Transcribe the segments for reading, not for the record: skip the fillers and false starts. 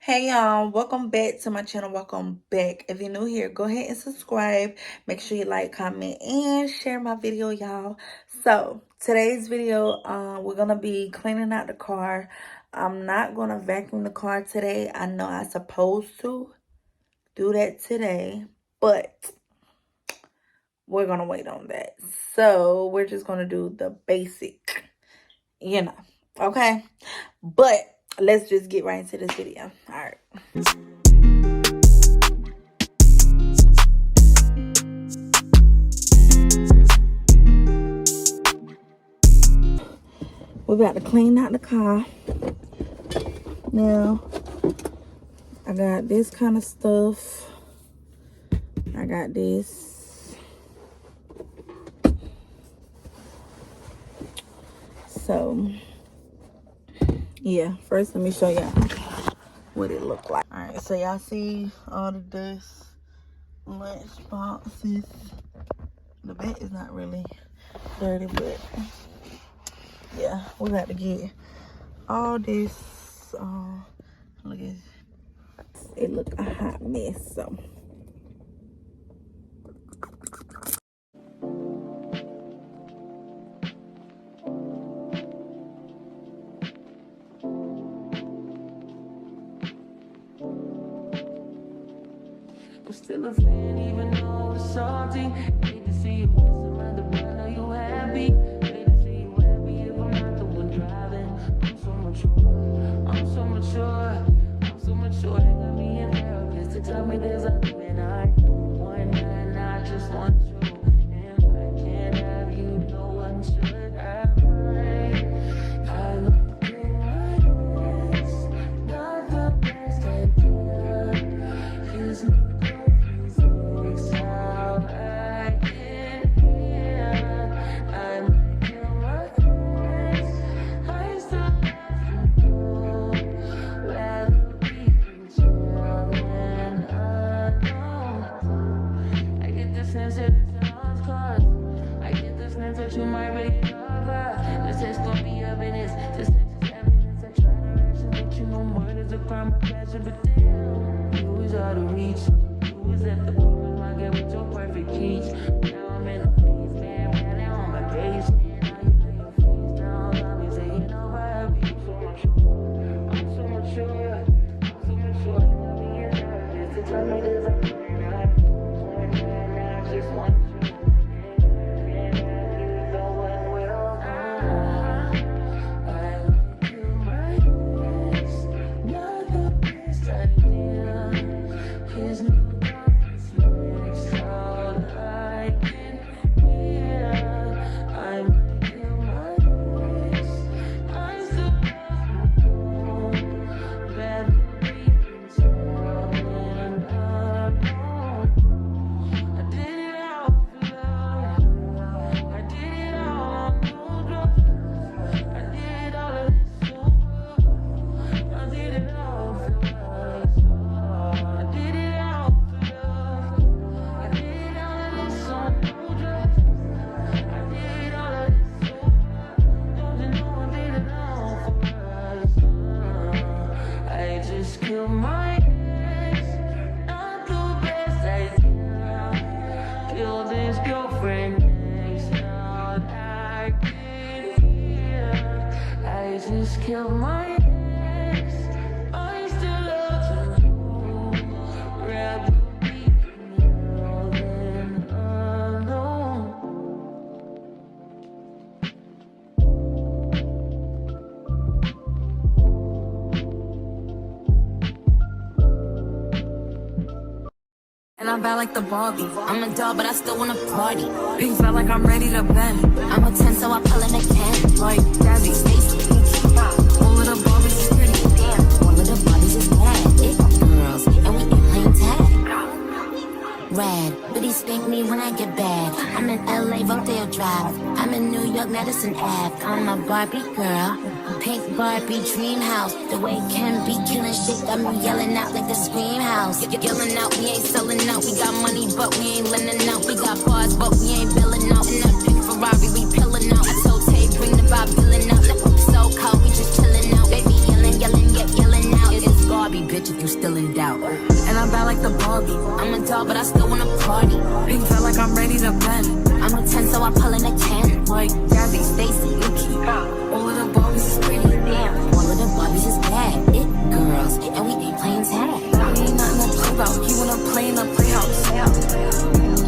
Hey y'all, welcome back to my channel. Welcome back. If you're new here, go ahead and subscribe. Make sure you like, comment, and share my video, y'all. So today's video, we're gonna be cleaning out the car. I'm not gonna vacuum the car today. I know I'm supposed to do that today, but we're gonna wait on that. So we're just gonna do the basic, okay? But let's just get right into this video. All right. We're about to clean out the car. Now, I got this kind of stuff. I got this. So, yeah. First, let me show y'all what it looked like. All right, so y'all see all the dust, lunch boxes. The back is not really dirty, but yeah, we got to get all this. Look at it, look a hot mess. So I'm still a fan, even though it's salty. Hate to see you mess around the brand. Are you happy? Hate to see you happy if I'm not the one driving. I'm so mature, I'm so mature, I'm so mature. They got me in therapist to tell me there's other men I want, and I just want you. And if I can't have you, no one should have mine. I love you like this, not the best idea. Here's me. You might really love her. This is gonna be evidence. This is evidence. I try to ration, but you know murder's a crime of passion. But damn, you was out of reach. You was at the farmer's market with your perfect peach. Now I'm in a place, man, right now on vacation. Now you lay your face down, I'll be saying over me. I'm so mature, I'm so mature. I'll be in there just to tell me there's a plan. I just want you. Kill my ex, not the best idea. Kill this girlfriend next, not acting here. I just killed my ex, I still love you. Rather be more than alone. And I'm bad like the Barbie. I'm a doll, but I still wanna party. Pink felt like I'm ready to bend. I'm a 10, so I pull in a 10. Like Gabby, Stacy, all of the Barbies is pretty. Damn, all of the Barbies is bad. It girls, and we ain't playing tag. Rad, but he spank me when I get bad. I'm in LA, Rodeo Drive. I'm in New York, Madison Ave. I'm a Barbie girl. Pink Barbie dream house. The way Ken be killing shit got me yelling out like the scream house. Yelling out, we ain't selling out. We got money, but we ain't lending out. We got bars, but we ain't billing out. In that pink Ferrari, we pillin' out. I told Tay, bring the vibe, billing out. So cold, we just chillin' out. Baby yelling, yelling, yelling out. It's Barbie, bitch. bitch if you still in doubt. And I'm bad like the Barbie. I'm a doll, but I still wanna party. Pink felt like I'm ready to bend. I'm a 10, so I pull in a 10. Like Gabby, Stacy, Nikki. All of the Barbies is pretty. All of the Barbies is bad. It girls, and we ain't playing tag. We ain't nothing to play about. You wanna play in the playhouse.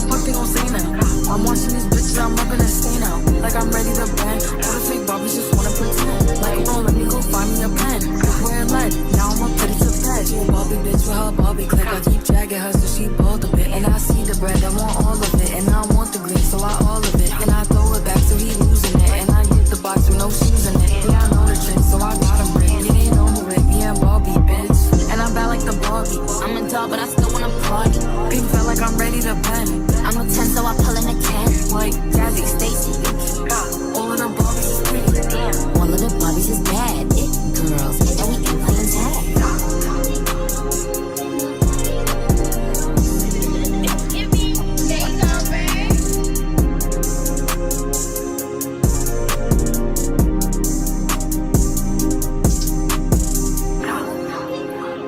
What they gon' say now? I'm watching these bitches, I'm rubbing a stain out. Like I'm ready to bend. All the fake Barbies just wanna pretend. Like, bro, let me go find me a pen. Wearing lead, now I'm up ready to bed. She a Barbie bitch with her Barbie click. I keep dragging her so she bald a bit. And I see the bread, I want all of it. And I want the green, so I all of it. And I throw it back so he losing it. And I get the box with no shoes in it. Yeah, I know the trick, so I got him ripped. He ain't know who it, me and Barbie, bitch. And I'm bad like the Barbie. I'm a doll, but I still wanna party. Pink felt like I'm ready to bend. I'm a 10, so I pull in a 10. Like Gabby, Stacy, all of the Barbies is pretty. All of the Barbies is bad. It girls, and we ain't playing tag.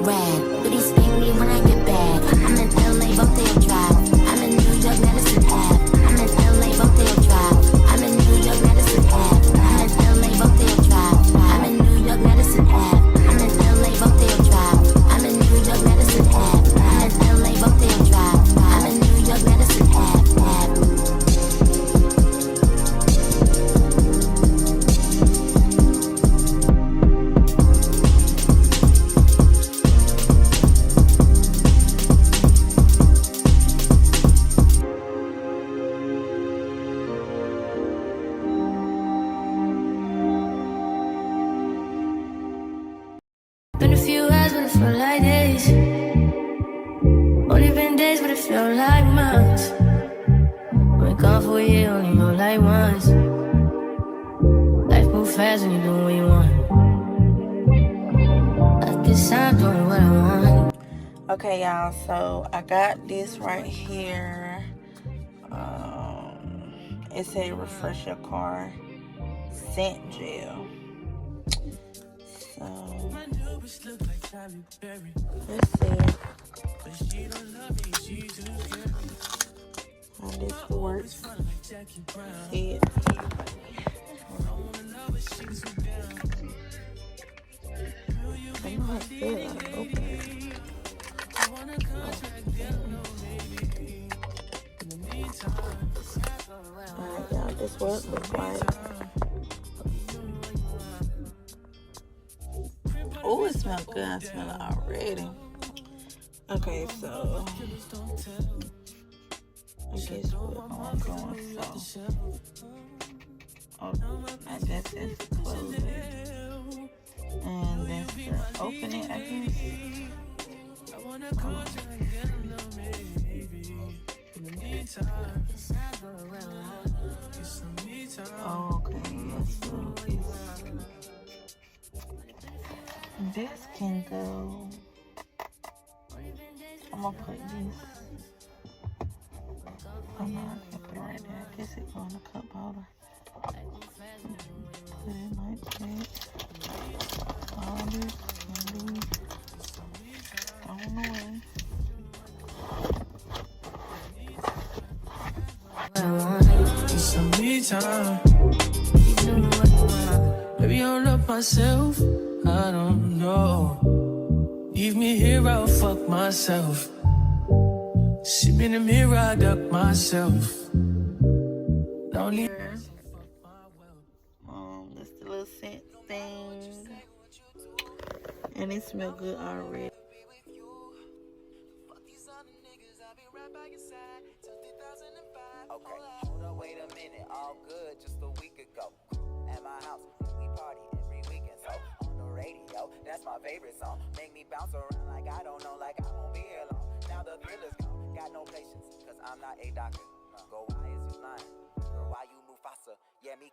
Rad, but he's paying me when I get back. I'm in LA, Rodeo Drive. I'm in New York, Medicine Ave. I'm in LA, Rodeo Drive. I'm in New York, Medicine Ave. I'm in LA, Rodeo Drive. I'm in New York, Medicine Ave. I'm in LA, Rodeo Drive. I'm in New York, Medicine Ave. I'm in LA, Rodeo Drive. I'm in New York, Medicine Ave. Been a few hours, but it felt like days. Only been days, but it felt like months. Been gone for a year, only know like once. Life move fast when you do what you want. I guess I'm doing what I want. Okay, y'all, so I got this right here. It said refresh your car scent gel. So let's see how this works. See it. I'm not sure how to open it. Alright, y'all, this is what it looks like. Oh, it smells good. I smell it already. Okay, so I guess what I'm going for. Oh, I guess that's to close it. And that's to open it, I guess. Oh, okay, yes, so this can go. I'm gonna put this. Oh no, I can't put it right there. I guess it go in the cup holder. Put it like that. All this can be thrown away. It's some me time. Maybe I love myself. I don't know. Leave me here, I'll fuck myself. See me in the mirror, I duck myself. Don't leave. That's the little scent thing. And it smells good already. Okay, hold up, wait a minute, all good just a week ago. At my house, we party every weekend, so on the radio, that's my favorite song. Make me bounce around like I don't know, like I won't be here long. Now the thrill is gone, got no patience, cause I'm not a doctor. Go, why is you lying? Or why you Mufasa? Yeah, me,